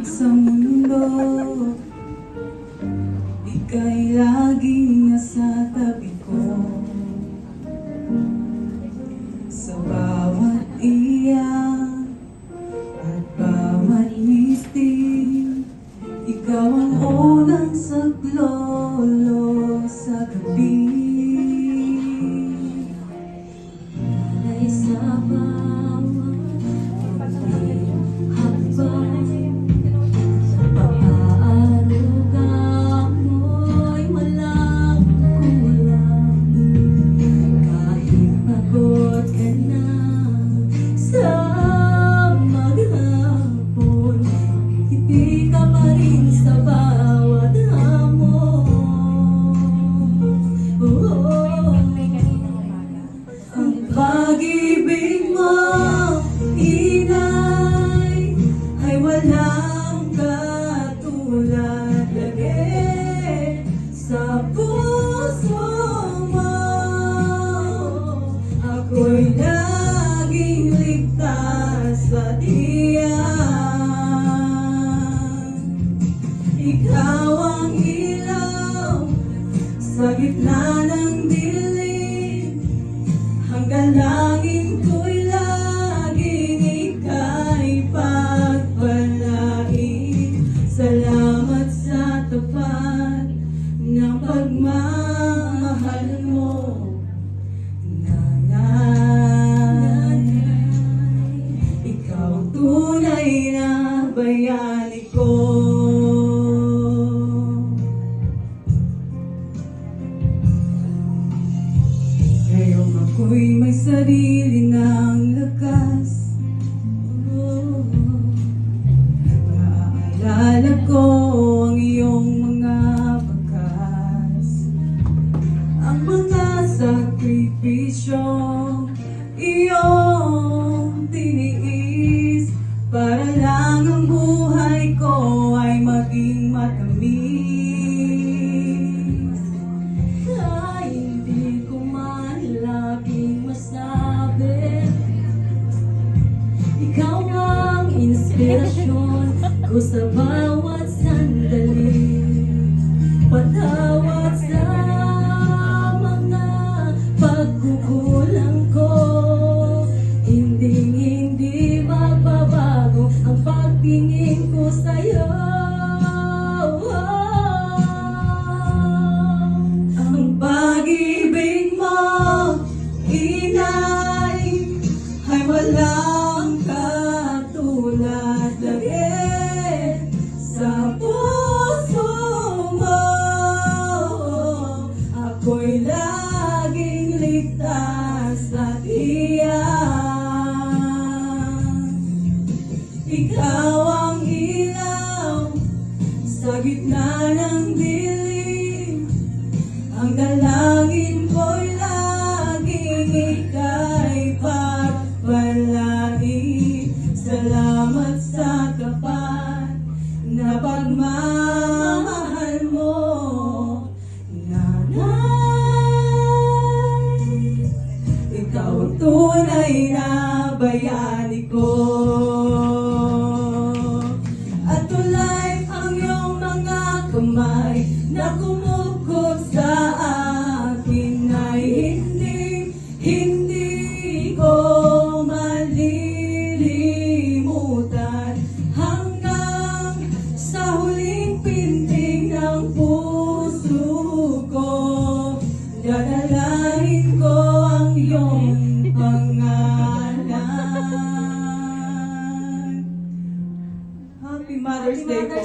sa mundo, ika'y laging nasa tabi ko. Sa bawat iyak at bawat misting, ikaw ang unang saglolo sa gabi. Ay sa bawat hakbang, sa pag-aaruga mo'y walang kulang. Kahit pagod ka na sa maghapon, ngiti ka pa rin sa bawat hamon. Ang pag-ibig mo, inay, ay walang katulad. Lagi sa puso mo, ako'y laging ligtas sa tiyan. Ikaw ang ilaw sa gitna ng dilim, hanggang langit ko'y laging ika'y pagpalain. Salamat sa tapat ng pagmamahal mo, Nanay. Ikaw ang tunay na bayani ko. Ngayong ako'y may sarili ng lakas, naaalala ko ang iyong mga bakas, ang mga sakripisyo iyong tiniis, para lang ang buhay ko ay maging matamis. Ay, hindi ko man laging masabi, ikaw ang inspirasyon ko sa bawat sandali. Patawad sa mga pagkukulang ko, hindi magbabago ang pagtingin ko sa'yo. Ang pag-ibig mo, inay, ay walang katulad. Lagi sa puso mo, ako'y laging ligtas sa tiyan. Ikaw ang ilaw sa gitna ng dilim, ang dalangin ko'y laging ika'y pagpalain. Salamat sa tapat na pagmamahal mo, Nanay. Ikaw ang tunay na bayani ko. At tulay ang iyong mga kamay na kumukot sa akin ay hindi ko malilimutan. Hanggang sa huling pintig ng puso ko, dadalhin ko ang iyong pangalan. Happy Mother's Day po.